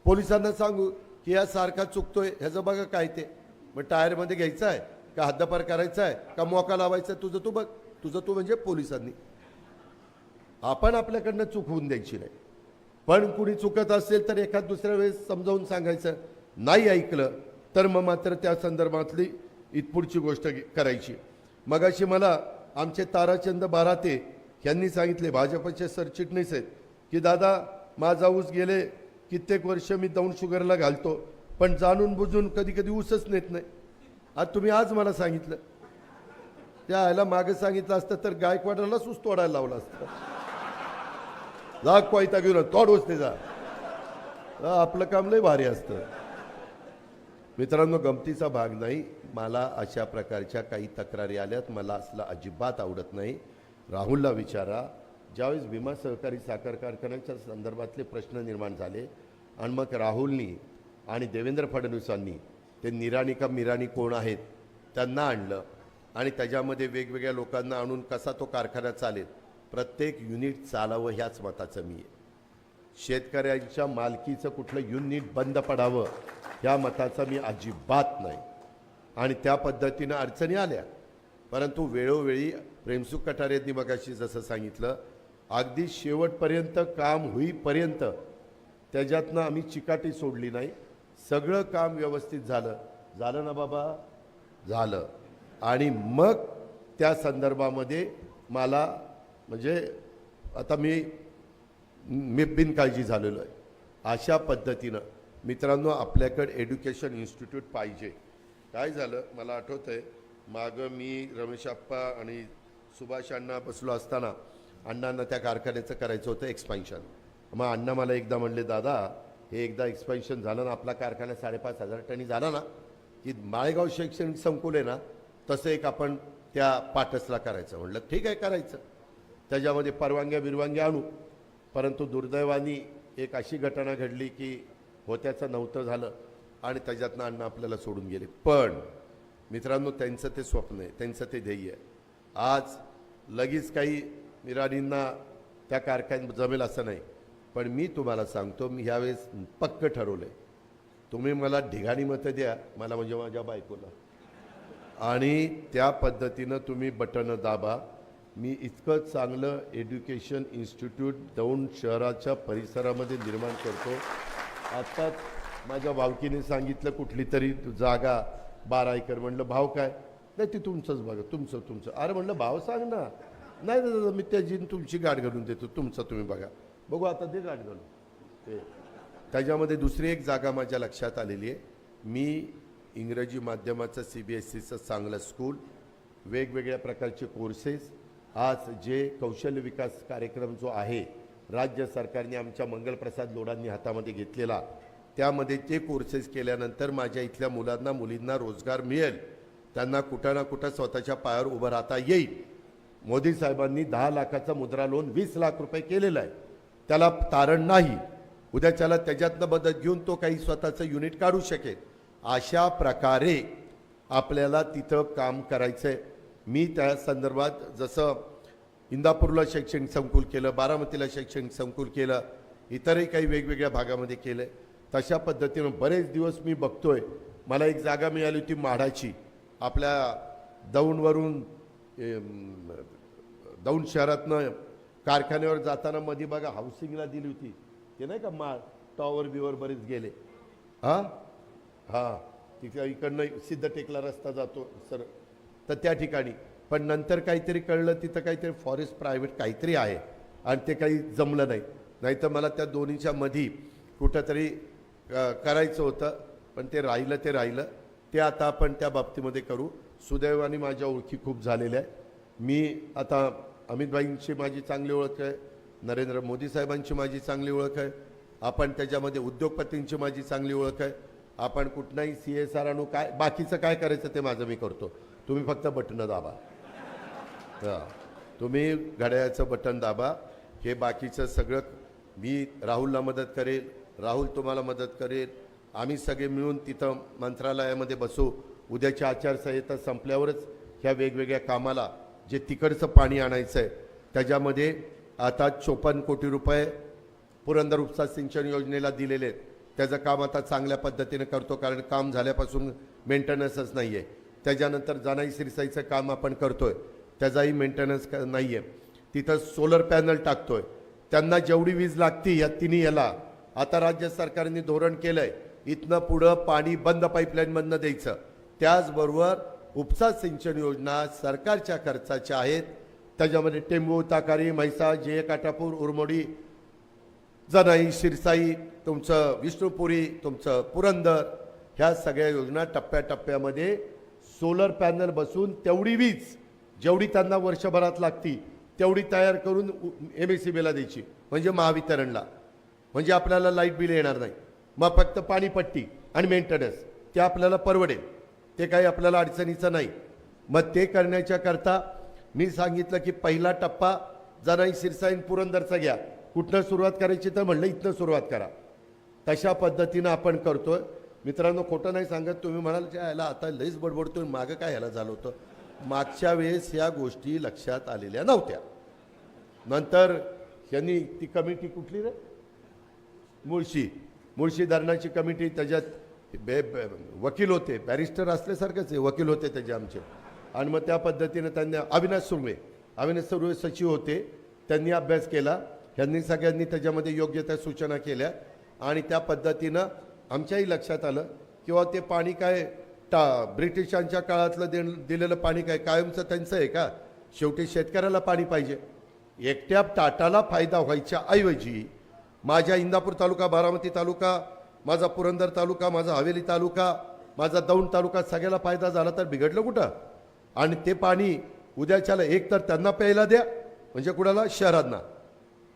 पोलिसांना सांगू की या सारखा चुकतोय, ह्याचं बघा काय ते, मग टायरमध्ये घ्यायचं आहे का हद्दपार करायचा आहे का मोका लावायचा, तुझं तू बघ, तुझं तू म्हणजे पोलिसांनी. आपण आपल्याकडनं चूक होऊन द्यायची नाही. पण कुणी चुकत असेल तर एखाद दुसऱ्या वेळेस समजावून सांगायचं. नाही ऐकलं तर मग मात्र त्या संदर्भातली इथपुढची गोष्ट करायची. मगाशी मला आमचे ताराचंद बाराते यांनी सांगितले, भाजपचे सरचिटणीस आहेत, की दादा माझा ऊस गेले कित्येक वर्ष मी दौंड शुगरला घालतो, पण जाणून बुजून कधी कधी ऊसच नेत नाही. आज तुम्ही आज मला सांगितलं, त्या ह्याला मागे सांगितलं असतं तर गायकवाडालाच ऊस तोडायला लावला असतं. जाग कोयता घेऊन तोडूच ते जा, आपलं काम लय भारी असतं. मित्रांनो, गमतीचा भाग नाही. मला अशा प्रकारच्या काही तक्रारी आल्यात, मला असलं अजिबात आवडत नाही. राहुलला विचारा, ज्यावेळेस भीमा सहकारी साखर कारखान्याच्या संदर्भातले प्रश्न निर्माण झाले आणि मग राहुलनी आणि देवेंद्र फडणवीसांनी ते निराणी का मिराणी कोण आहेत त्यांना आणलं आणि त्याच्यामध्ये वेगवेगळ्या लोकांना आणून कसा तो कारखाना चालेल, प्रत्येक युनिट चालावं ह्याच मताचं मी आहे. शेतकऱ्यांच्या मालकीचं कुठलं युनिट बंद पडावं ह्या मताचा मी अजिबात नाही. आणि त्या पद्धतीनं अडचणी आल्या, परंतु वेळोवेळी प्रेमसुख कटारे यांनी मगाशी जसं सांगितलं, अगदी शेवटपर्यंत काम होईपर्यंत त्याच्यातनं आम्ही चिकाटी सोडली नाही. सगळं काम व्यवस्थित झालं. झालं ना बाबा, झालं. आणि मग त्या संदर्भामध्ये मला म्हणजे आता मी बिनकाळजी झालेलो आहे. अशा पद्धतीनं मित्रांनो आपल्याकडे एज्युकेशन इन्स्टिट्यूट पाहिजे. काय झालं मला आठवतं आहे, मागं मी रमेश आप्पा आणि सुभाष अण्णा बसलो असताना अण्णांना त्या कारखान्याचं करायचं होतं एक्सपान्शन. मग अण्णा मला एकदा म्हणले, दादा हे एकदा एक्सपान्शन झालं ना, आपला कारखाना 5,500 टनी झाला ना, की माळेगाव शैक्षणिक संकुल आहे ना तसं एक आपण त्या पाटसला करायचं. म्हटलं ठीक आहे करायचं, त्याच्यामध्ये परवानग्या आणू. परंतु दुर्दैवानी एक अशी घटना घडली की होत्याचं नव्हतं झालं आणि त्याच्यातनं अण्णा आपल्याला सोडून गेले. पण मित्रांनो त्यांचं ते स्वप्न आहे, त्यांचं ते ध्येय आहे. आज लगेच काही मिराणींना त्या कारखान्यात जमेल असं नाही, पण मी तुम्हाला सांगतो, मी ह्यावेळेस पक्क ठरवलं आहे, तुम्ही मला ढिगाणी मतं द्या, मला म्हणजे माझ्या बायकोला, आणि त्या पद्धतीनं तुम्ही बटनं दाबा. मी इतकं चांगलं एज्युकेशन इन्स्टिट्यूट दौंड शहराच्या परिसरामध्ये निर्माण करतो. आत्ताच माझ्या भावकीने सांगितलं कुठली तरी जागा 12 एकर. म्हणलं भाव काय? नाही, ती तुमचंच बघा, तुमचं. अरे म्हणलं भाव सांग ना. नाही दादा, मी त्याची तुमची गाठ घालून देतो, तुमचं तुम्ही बघा. बघू आता ते गाठ घालून ते. त्याच्यामध्ये दुसरी एक जागा माझ्या लक्षात आलेली आहे. मी इंग्रजी माध्यमाचं CBSEचं चांगलं स्कूल, वेगवेगळ्या प्रकारचे कोर्सेस, आज जे कौशल्य विकास कार्यक्रम जो आहे राज्य सरकारने आमच्या मंगलप्रसाद लोढांनी हातामध्ये घेतलेला, त्यामध्ये ते कोर्सेस केल्यानंतर माझ्या इथल्या मुलांना मुलींना रोजगार मिळेल, त्यांना कुठं ना कुठं स्वतःच्या पायावर उभं राहता येईल. मोदी साहेबांनी 10 लाखाचा मुद्रा लोन 20 लाख रुपये केलेलं आहे. त्याला तारण नाही. उद्याच्याला त्याच्यातनं मदत घेऊन तो काही स्वतःचं युनिट काढू शकेल. अशा प्रकारे आपल्याला तिथं काम करायचं आहे. मी त्या संदर्भात जसं इंदापूरला शैक्षणिक संकुल केलं, बारामतीला शैक्षणिक संकुल केलं, इतरही काही वेगवेगळ्या भागामध्ये केलं, तशा पद्धतीनं बरेच दिवस मी बघतोय. मला एक जागा मिळाली होती माढाची, आपल्या दौंडवरून दौंड शहरातनं कारखान्यावर जाताना मध्ये बघा हाऊसिंगला दिली होती, ते नाही का माळ टॉवर बिवर बरेच गेले. हां तिथे इकडनं सिद्धटेकला रस्ता जातो सर, तर त्या ठिकाणी. पण नंतर काहीतरी कळलं तिथं काहीतरी फॉरेस्ट प्रायव्हेट काहीतरी आहे आणि ते काही जमलं नाही. नाहीतर मला त्या दोन्हीच्या मधी कुठंतरी करायचं होतं, पण ते राहिलं. ते आता आपण त्या बाबतीमध्ये करू. सुदैवाने माझ्या ओळखी खूप झालेल्या आहे. मी आता अमितभाईंची माझी चांगली ओळख आहे, नरेंद्र मोदी साहेबांची माझी चांगली ओळख आहे, आपण त्याच्यामध्ये उद्योगपतींची माझी चांगली ओळख आहे. आपण कुठलाही CSR आणू, काय बाकीचं काय करायचं ते माझं मी करतो. तुम्ही फक्त बटणं दाबा. हां, तुम्ही घड्याळाचं बटन दाबा. हे बाकीचं सगळं मी राहुलला मदत करेल, राहुल तुम्हाला मदत करेल. आम्ही सगळे मिळून तिथं मंत्रालयामध्ये बसू. उद्याच्या आचारसंहिता संपल्यावरच ह्या वेगवेगळ्या कामाला जे तिकडचं पाणी आणायचं आहे त्याच्यामध्ये आता 54 कोटी रुपये पुरंदर उपसा सिंचन योजनेला दिलेले आहेत. त्याचं काम आता चांगल्या पद्धतीने करतो, कारण काम झाल्यापासून मेंटेनन्सच नाही आहे. त्याच्यानंतर जानाई सिरसाईचं काम आपण करतोय, त्याचाही मेंटेनन्स नाही आहे. तिथं सोलर पॅनल टाकतोय. त्यांना जेवढी वीज लागती या तिन्ही याला आता राज्य सरकारने धोरण केलं आहे, इथनं पुढं पाणी बंद पाईपलाईनमधनं द्यायचं. त्याचबरोबर उपसा सिंचन योजना सरकारच्या खर्चाच्या आहेत. त्याच्यामध्ये टेंबू, ताकारी, म्हैसा, जे काटापूर, उरमोडी, जनाई, शिरसाई, तुमचं विष्णुपुरी, तुमचं पुरंदर, ह्या सगळ्या योजना टप्प्याटप्प्यामध्ये सोलर पॅनल बसून तेवढी वीज जेवढी त्यांना वर्षभरात लागती तेवढी तयार करून MSEBीला द्यायची, म्हणजे महावितरणला. म्हणजे आपल्याला लाईट बिल येणार नाही. मग फक्त पाणीपट्टी आणि मेंटेनन्स ते आपल्याला परवडेल. ते काही आपल्याला अडचणीचं नाही. मग ते करण्याच्या करता मी सांगितलं की पहिला टप्पा जनाई, शिरसाई, पुरंदरचा घ्या. कुठनं सुरुवात करायची तर म्हणलं इथनं सुरुवात करा. तशा पद्धतीनं आपण करतोय. मित्रांनो, खोटं नाही सांगत. तुम्ही म्हणाल की याला आता लईच बडबडतोय, मागं काय ह्याला झालं होतं. मागच्या वेळेस या गोष्टी लक्षात आलेल्या नव्हत्या. नंतर यांनी ती कमिटी कुठली रे, मुळशी धरणाची कमिटी, त्याच्यात वकील होते, बॅरिस्टर असल्यासारखंच आहे, वकील होते त्याचे आमचे. आणि मग त्या पद्धतीनं त्यांनी अविनाश सुर्वे सचिव होते, त्यांनी अभ्यास केला. ह्यांनी सगळ्यांनी त्याच्यामध्ये योग्य त्या सूचना केल्या आणि त्या पद्धतीनं आमच्याही लक्षात आलं किंवा ते पाणी काय ब्रिटिशांच्या काळातलं दिलेलं पाणी काय कायमचं त्यांचं आहे का? शेवटी शेतकऱ्याला पाणी पाहिजे. एकट्या टाटाला फायदा व्हायच्या ऐवजी माझ्या इंदापूर तालुका, बारामती तालुका, माझा पुरंदर तालुका, माझा हवेली तालुका, माझा दौंड तालुका सगळ्याला फायदा झाला तर बिघडलं कुठं? आणि ते पाणी उद्याच्याला एक तर त्यांना प्यायला द्या, म्हणजे कुणाला शहरांना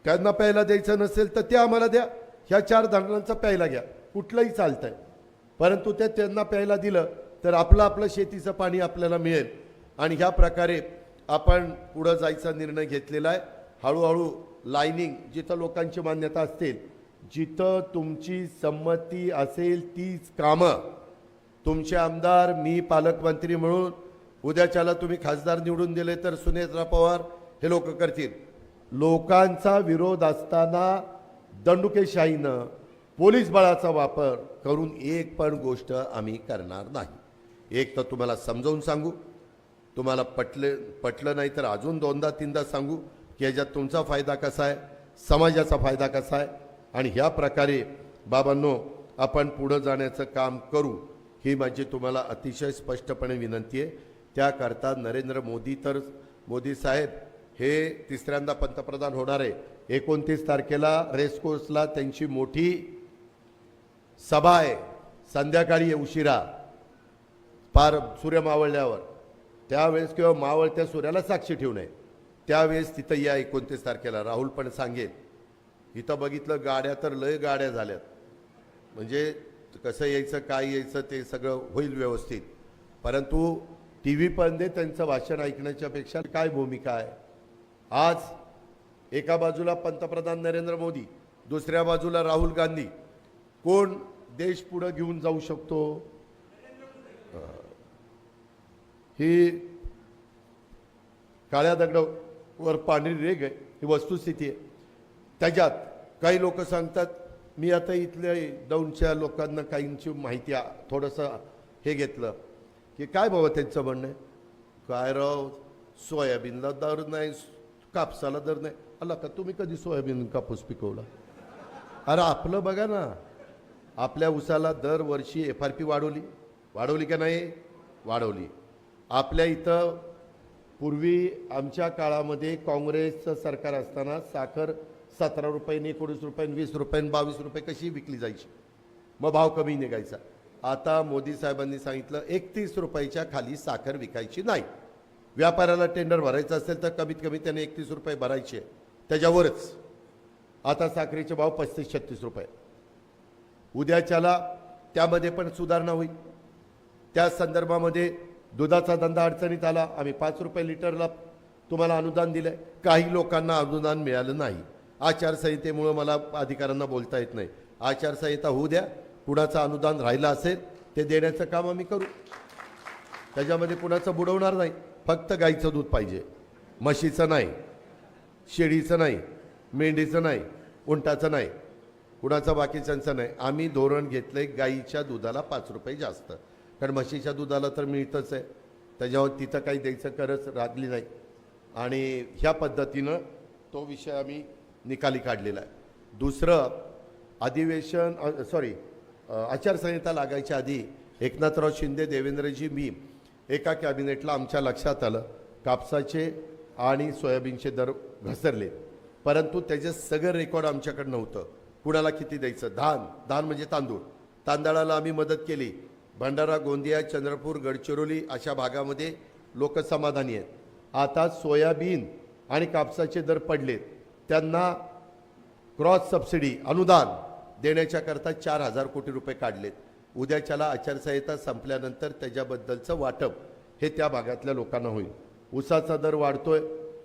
त्यांना प्यायला द्यायचं नसेल तर ते आम्हाला द्या. ह्या 4 धरणांचं प्यायला घ्या, कुठलंही चालतंय. परंतु ते त्यांना प्यायला दिलं तर आपलं शेतीचं पाणी आपल्याला मिळेल. आणि ह्या प्रकारे आपण पुढं जायचा निर्णय घेतलेला आहे. हळूहळू लाईनिंग जिथं लोकांची मान्यता असतील, जिथं तुमची संमती असेल तीच कामं तुमचे आमदार, मी पालकमंत्री म्हणून उद्याच्याला तुम्ही खासदार निवडून दिले तर सुनेत्रा पवार हे लोक करतील. लोकांचा विरोध असताना दंडुकेशाहीनं पोलीस बळाचा वापर करून एक पण गोष्ट आम्ही करणार नाही. एक तर तुम्हाला समजावून सांगू, तुम्हाला पटलं नाही तर अजून दोनदा तीनदा सांगू की याच्यात तुमचा फायदा कसा आहे, समाजाचा फायदा कसा आहे, आणि ह्या प्रकारे बाबांनो आपण पुढं जाण्याचं काम करू, ही माझी तुम्हाला अतिशय स्पष्टपणे विनंती आहे. त्याकरता नरेंद्र मोदी साहेब हे तिसऱ्यांदा पंतप्रधान होणार आहे. 29 तारखेला रेसकोर्सला त्यांची मोठी सभा आहे, संध्याकाळी उशिरा पार सूर्य मावळल्यावर, त्यावेळेस किंवा मावळत्या सूर्याला साक्षी ठेवू नये, त्यावेळेस तिथं या 29 तारखेला. राहुल पण सांगेल, इथं बघितलं गाड्या तर लय गाड्या झाल्यात, म्हणजे कसं यायचं काय यायचं ते सगळं होईल व्यवस्थित. परंतु टी व्ही पण दे त्यांचं भाषण ऐकण्याच्या पेक्षा काय भूमिका आहे. आज एका बाजूला पंतप्रधान नरेंद्र मोदी, दुसऱ्या बाजूला राहुल गांधी, कोण देश पुढे घेऊन जाऊ शकतो. ही काळ्या दगडावर पांढरी रेघ आहे, ही वस्तुस्थिती आहे. त्याच्यात काही लोक सांगतात, मी आता इथल्या दौंडच्या लोकांना काहींची माहिती थोडंसं हे घेतलं की काय बाबा त्यांचं म्हणणं आहे, काय राव सोयाबीनला दर नाही, कापसाला दर नाही. अला का तुम्ही कधी सोयाबीन कापूस पिकवला? अरे आपलं बघा ना, आपल्या उसाला दरवर्षी FRP वाढवली का नाही? वाढवली. आपल्या इथं पूर्वी आमच्या काळामध्ये काँग्रेसचं सरकार असताना साखर 17 रुपयांनी, 19 रुपयांनी, 20 रुपयांनी, 22 रुपये कशी विकली जायची, मग भाव कमी निघायचा. आता मोदी साहेबांनी सांगितलं 31 रुपयाच्या खाली साखर विकायची नाही. व्यापाऱ्याला टेंडर भरायचं असेल तर कमीत कमी त्याने 31 रुपये भरायचे, त्याच्यावरच. आता साखरेचे भाव 35-36 रुपये. उद्याच्याला त्यामध्ये पण सुधारणा होईल. त्या संदर्भामध्ये दुधाचा धंदा अडचणीत आला, आम्ही 5 रुपये लिटरला तुम्हाला अनुदान दिलं आहे. काही लोकांना अनुदान मिळालं नाही. आचारसंहितेमुळं मला अधिकाऱ्यांना बोलता येत नाही. आचारसंहिता होऊ द्या, कुणाचं अनुदान राहिलं असेल ते देण्याचं काम आम्ही करू. त्याच्यामध्ये कुणाचं बुडवणार नाही. फक्त गाईचं दूध पाहिजे, म्हशीचं नाही, शेळीचं नाही, मेंढीचं नाही, उंटाचं नाही, कुणाचं बाकीच्यांचं नाही. आम्ही धोरण घेतलं आहे गाईच्या दुधाला 5 रुपये जास्त, कारण म्हशीच्या दुधाला तर मिळतंच आहे, त्याच्यावर तिथं काही द्यायचं गरज लागली नाही. आणि ह्या पद्धतीनं तो विषय आम्ही निकाली काढलेला आहे. दुसरं, आचारसंहिता लागायच्या आधी एकनाथराव शिंदे, देवेंद्रजी, मी एका कॅबिनेटला आमच्या लक्षात आलं कापसाचे आणि सोयाबीनचे दर घसरले, परंतु त्याचे सगळं रेकॉर्ड आमच्याकडे नव्हतं. कुणाला किती द्यायचं. धान म्हणजे तांदळाला आम्ही मदत केली. भंडारा, गोंदिया, चंद्रपूर, गडचिरोली अशा भागामध्ये लोक समाधानी आहेत. आता सोयाबीन आणि कापसाचे दर पडलेत, त्यांना क्रॉस सबसिडी अनुदान देण्याच्या करता 4,000 कोटी रुपये काढलेत. उद्याच्याला आचारसंहिता संपल्यानंतर त्याच्याबद्दलचं वाटप हे त्या भागातल्या लोकांना होईल. ऊसाचा दर वाढतोय.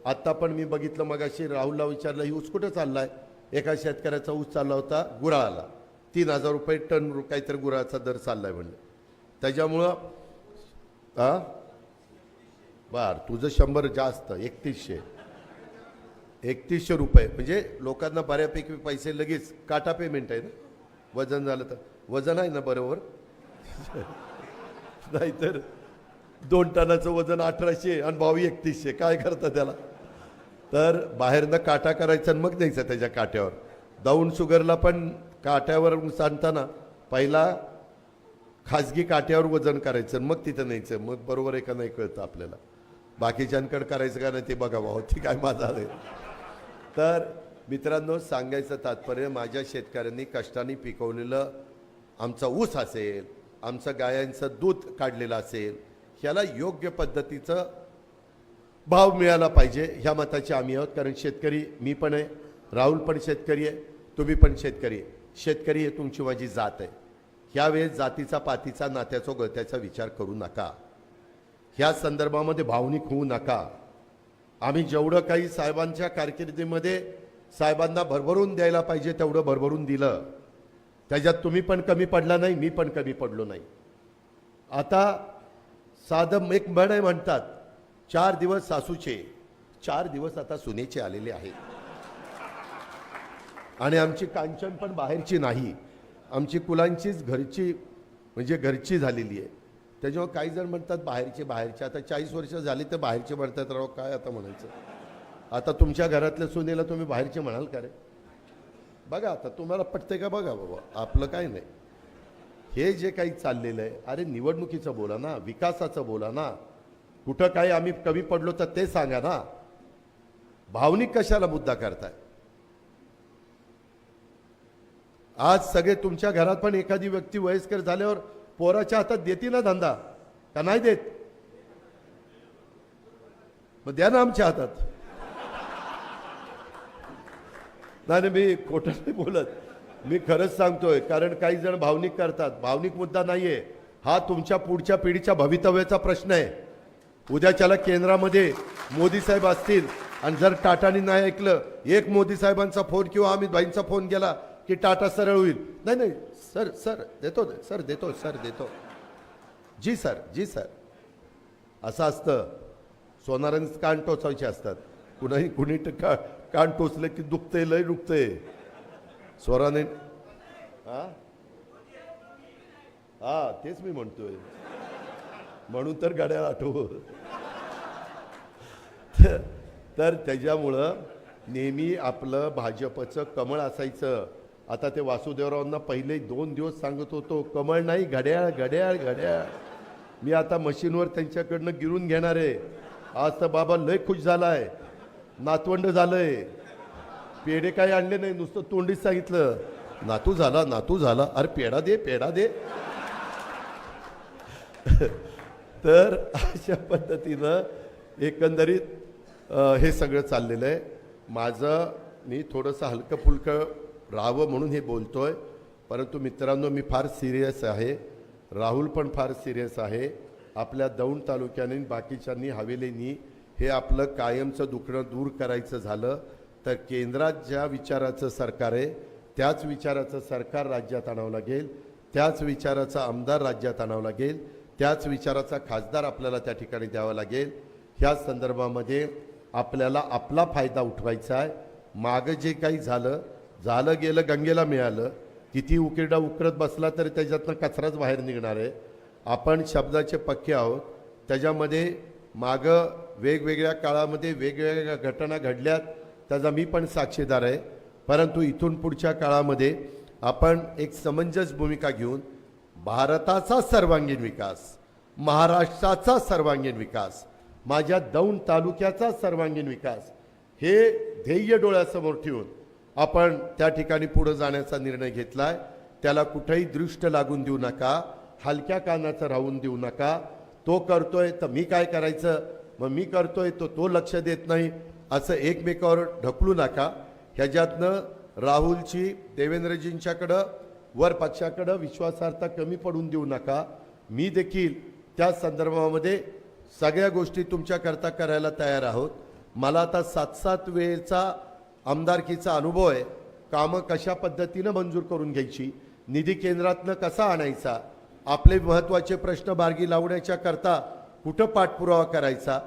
आत्ता पण मी बघितलं, मगाशी राहुलला विचारलं, ही ऊस कुठं चालला आहे. एका शेतकऱ्याचा ऊस चालला होता गुराळाला, 3,000 रुपये टन काहीतरी गुराळाचा दर चालला आहे म्हणलं. त्याच्यामुळं तुझं 100 जास्त, 3100 रुपये, म्हणजे लोकांना बऱ्यापैकी पैसे लगेच काटा पेमेंट आहे ना. वजन झालं तर वजन आहे ना बरोबर. नाहीतर 2 टनाचं वजन 1800 आणि भाव 3100, काय करतं त्याला. तर बाहेरनं काटा करायचा आणि मग द्यायचं त्याच्या काट्यावर. दौंड शुगरला पण काट्यावर सांगताना पहिला खाजगी काट्यावर वजन करायचं मग तिथं न्यायचं, मग बरोबर आहे का नाही कळतं आपल्याला. बाकीच्यांकडे करायचं का नाही ते बघावं, ती काय माझा आहे. तर मित्रांनो, सांगायचं तात्पर्य, माझ्या शेतकऱ्यांनी कष्टाने पिकवलेलं आमचा ऊस असेल, आमचं गायांचं दूध काढलेलं असेल, ह्याला योग्य पद्धतीचं भाव मिळाला पाहिजे, ह्या मताचे आम्ही आहोत. कारण शेतकरी मी पण आहे, राहुल पण शेतकरी आहे, तुम्ही पण शेतकरी आहे. शेतकरी हे तुमची माझी जात आहे. ह्यावेळेस जातीचा, पातीचा, नात्याचा, गळत्याचा विचार करू नका. ह्या संदर्भामध्ये भावनिक होऊ नका. आम्ही जेवढं काही साहेबांच्या कारकिर्दीमध्ये साहेबांना भरभरून द्यायला पाहिजे तेवढं भरभरून दिलं. त्याच्यात तुम्ही पण कमी पडला नाही, मी पण कमी पडलो नाही. आता साधं एक म्हण आहे, म्हणतात 4 दिवस सासूचे, 4 दिवस आता सुनेचे आलेले आहेत. आणि आमची कांचन पण बाहेरची नाही, आमची कुलांचीच घरची, म्हणजे घरची झालेली आहे. त्याच्यामुळे काही जण म्हणतात बाहेरचे आता 40 वर्ष झाली तर बाहेरचे म्हणतात, राव काय आता म्हणायचं. आता तुमच्या घरातल्या सुनेला तुम्ही बाहेरचे म्हणाल का रे? बघा आता तुम्हाला पटतंय का बघा बाबा, आपलं काय नाही. हे जे काही चाललेलं आहे, अरे निवडणुकीचं बोला ना, विकासाचं बोला ना, कुठं काही आम्ही कमी पडलो तर ते सांगा ना. भावनिक कशाला मुद्दा करताय? आज सगळे तुमच्या घरात पण एखादी व्यक्ती वयस्कर झाल्यावर पोराच्या हातात देते ना धंदा, का नाही देत? मग द्या ना आमच्या हातात. नाही मी खोटं नाही बोलत, मी खरंच सांगतोय. कारण काही जण भावनिक करतात. भावनिक मुद्दा नाहीये हा, तुमच्या पुढच्या पिढीच्या भवितव्याचा प्रश्न आहे. उद्याच्याला केंद्रामध्ये मोदी साहेब असतील आणि जर टाटानी नाही ऐकलं, एक मोदी साहेबांचा फोन किंवा अमित भाईंचा फोन गेला की टाटा सरळ होईल. नाही सर देतो जी सर असं असतं. सोनारांनी कान टोचायचे असतात. कुणी कान टोचलं की दुखतंय, लय दुखतंय. स्वराने हा तेच मी म्हणतोय, म्हणून तर गाड्या आठव. तर त्याच्यामुळं नेहमी आपलं भाजपचं कमळ असायचं. आता ते वासुदेवरावांना पहिले 2 दिवस सांगत होतो, कमळ नाही घड्याळ घड्याळ घड्याळ. मी आता मशीनवर त्यांच्याकडनं गिरून घेणार आहे. आज तर बाबा लय खुश झालाय, नातवंड झालंय. पेढे काही आणले नाही, नुसतं तोंडीच सांगितलं नातू झाला. अरे पेढा दे. तर अशा पद्धतीनं एकंदरीत हे सगळं चाललेलं आहे. मी थोडंसं हलकं फुलकं राहावं म्हणून हे बोलतोय. परंतु मित्रांनो, मी फार सिरियस आहे. राहुल पण फार सिरियस आहे. आपल्या दौंड तालुक्याने बाकीच्यांनी हवेलींनी हे आपलं कायमचं दुखणं दूर करायचं झालं तर केंद्रात ज्या विचाराचं सरकार आहे त्याच विचाराचं सरकार राज्यात आणावं लागेल, त्याच विचाराचा आमदार राज्यात आणावं लागेल, त्याच विचाराचा खासदार आपल्याला त्या ठिकाणी द्यावा लागेल. ह्या संदर्भामध्ये आपल्याला आपला फायदा उठवायचा आहे. मागं जे काही झालं गेलं गंगेला मिळालं. किती उकिरडा उकरत बसला तरी त्याच्यातनं कचराच बाहेर निघणार आहे. आपण शब्दाचे पक्के आहोत. त्याच्यामध्ये मागं वेगवेगळ्या काळामध्ये वेगवेगळ्या घटना घडल्यात, त्याचा मी पण साक्षीदार आहे. परंतु इथून पुढच्या काळामध्ये आपण एक समंजस भूमिका घेऊन भारताचा सर्वांगीण विकास, महाराष्ट्राचा सर्वांगीण विकास, माझ्या दौंड तालुक्याचा सर्वांगीण विकास हे ध्येय डोळ्यासमोर ठेवून आपण त्या ठिकाणी पुढे जाण्याचा निर्णय घेतलाय. त्याला कुठेही दृष्ट लागून देऊ नका, हलक्या कानाचं राहून देऊ नका. तो करतोय तर मी काय करायचं, मग मी करतोय तो लक्ष देत नाही, असं एकमेकावर ढकलू नका. ह्याच्यातनं राहुलची देवेंद्रजींच्याकडं वर पक्षाकडं विश्वासार्हता कमी पडून देऊ नका. मी देखील त्या संदर्भामध्ये सगळ्या गोष्टी तुमच्याकरता करायला तयार आहोत. मला आता 7-7 वेळेचा आमदारकीचा अनुभव आहे. कामं कशा पद्धतीनं मंजूर करून घ्यायची, निधी केंद्रातनं कसा आणायचा, आपले महत्त्वाचे प्रश्न मार्गी लावण्याच्या करता कुठं पाठपुरावा करायचा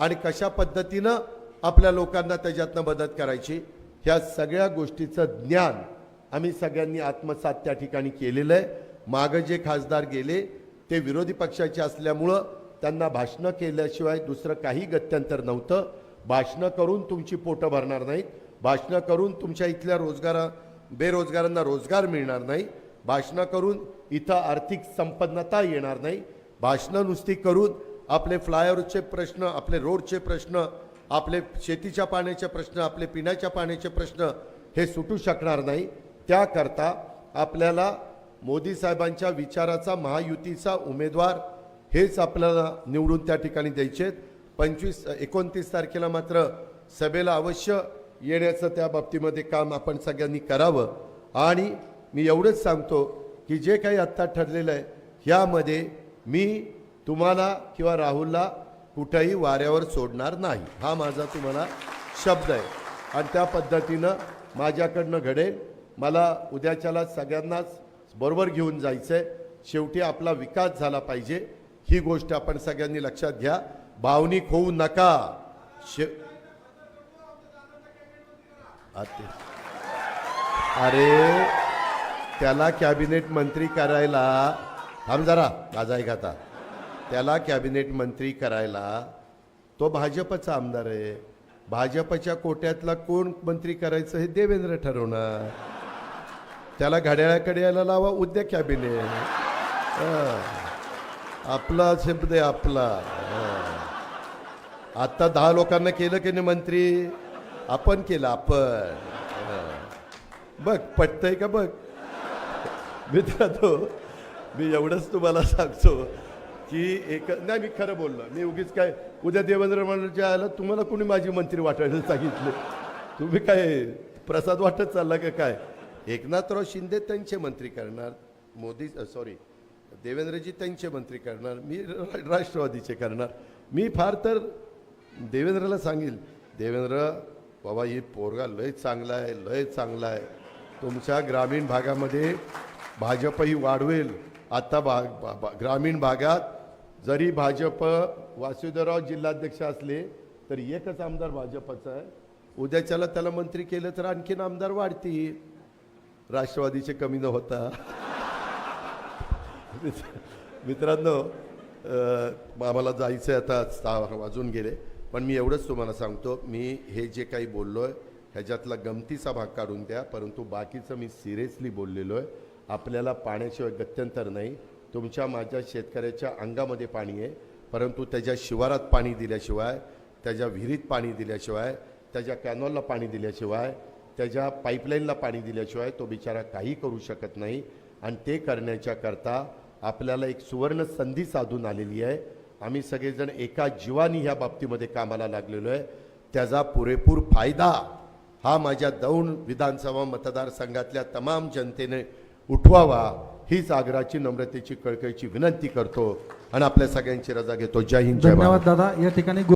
आणि कशा पद्धतीनं आपल्या लोकांना त्याच्यातनं मदत करायची, ह्या सगळ्या गोष्टीचं ज्ञान आम्ही सगळ्यांनी आत्मसात त्या ठिकाणी केलेलं आहे. मागं जे खासदार गेले ते विरोधी पक्षाचे असल्यामुळं त्यांना भाषणं केल्याशिवाय दुसरं काही गत्यंतर नव्हतं. भाषणं करून तुमची पोटं भरणार नाहीत, भाषणं करून तुमच्या इथल्या बेरोजगारांना रोजगार मिळणार नाही, भाषणं करून इथं आर्थिक संपन्नता येणार नाही, भाषणं नुसती करून आपले फ्लायओव्हरचे प्रश्न, आपले रोडचे प्रश्न, आपले शेतीच्या पाण्याचे प्रश्न, आपले पिण्याच्या पाण्याचे प्रश्न हे सुटू शकणार नाही. त्याकरता आपल्याला मोदी साहेबांच्या विचाराचा महायुतीचा उमेदवार हेच आपल्याला निवडून त्या ठिकाणी द्यायचे. 29 तारखेला मात्र सभेला अवश्य येण्याचं त्या बाबतीमध्ये काम आपण सगळ्यांनी करावं. आणि मी एवढंच सांगतो की जे काही आत्ता ठरलेलं आहे ह्यामध्ये मी तुम्हाला किंवा राहुलला कुठंही वाऱ्यावर सोडणार नाही, हा माझा तुम्हाला शब्द आहे. आणि त्या पद्धतीनं माझ्याकडनं घडेल. मला उद्याच्याला सगळ्यांनाच बरोबर घेऊन जायचं आहे. शेवटी आपला विकास झाला पाहिजे, ही गोष्ट आपण सगळ्यांनी लक्षात घ्या. भावनिक होऊ नका. अरे त्याला कॅबिनेट मंत्री करायला थांब जरा, माझा ऐक आता, त्याला कॅबिनेट मंत्री करायला तो भाजपचा आमदार आहे. भाजपच्या कोट्यातला कोण मंत्री करायचं हे देवेंद्र ठरवणार. त्याला घड्याळाकडे यायला लावा, उद्या कॅबिनेट. आपला शब्द आहे आपला. आता 10 लोकांना केलं की नाही मंत्री, आपण केलं आपण. बघ पटतंय का बघ. मित्रांनो, मी एवढंच तुम्हाला सांगतो की नाही, मी खरं बोललो. मी उगीच काय उद्या देवेंद्र मंडळच्या आलं तुम्हाला कोणी माझी मंत्री वाटायला सांगितलं. तुम्ही काय प्रसाद वाटत चालला का काय. एकनाथराव शिंदे त्यांचे मंत्री करणार, देवेंद्रजी त्यांचे मंत्री करणार, मी राष्ट्रवादीचे करणार. मी फार तर देवेंद्रला सांगेल, देवेंद्र बाबा ही पोरगा लय चांगला आहे, लय चांगला आहे. तुमच्या ग्रामीण भागामध्ये भाजपही वाढवेल. आता ग्रामीण भागात जरी भाजप वासुदेवराव जिल्हाध्यक्ष असले तरी एकच आमदार भाजपचा आहे. उद्याच्याला त्याला मंत्री केलं तर आणखीन आमदार वाढतील, राष्ट्रवादीचे कमी न होता. मित्रांनो, आम्हाला जायचं आहे, आता 6 वाजून गेले. पण मी एवढंच तुम्हाला सांगतो, मी हे जे काही बोललो आहे ह्याच्यातला गमतीचा भाग काढून द्या, परंतु बाकीचं मी सिरियसली बोललेलो आहे. आपल्याला पाण्याशिवाय गत्यंतर नाही. तुमच्या माझ्या शेतकऱ्याच्या अंगामध्ये पाणी आहे, परंतु त्याच्या शिवारात पाणी दिल्याशिवाय, त्याच्या विहिरीत पाणी दिल्याशिवाय, त्याच्या कॅनॉलला पाणी दिल्याशिवाय, त्याच्या पाईपलाईनला पाणी दिल्याशिवाय तो बिचारा काही करू शकत नाही. आणि ते करण्याच्या करता आपल्याला एक सुवर्ण संधी साधून आलेली आहे. आम्ही सगळेजण एका जीवानी ह्या बाबतीमध्ये कामाला लागलेलो आहे. त्याचा पुरेपूर फायदा हा माझ्या दौंड विधानसभा मतदारसंघातल्या तमाम जनतेने उठवावा, हीच आग्रहाची, नम्रतेची, कळकळीची विनंती करतो आणि आपल्या सगळ्यांची रजा घेतो. जय हिंद, जय भारत. धन्यवाद दादा. या ठिकाणी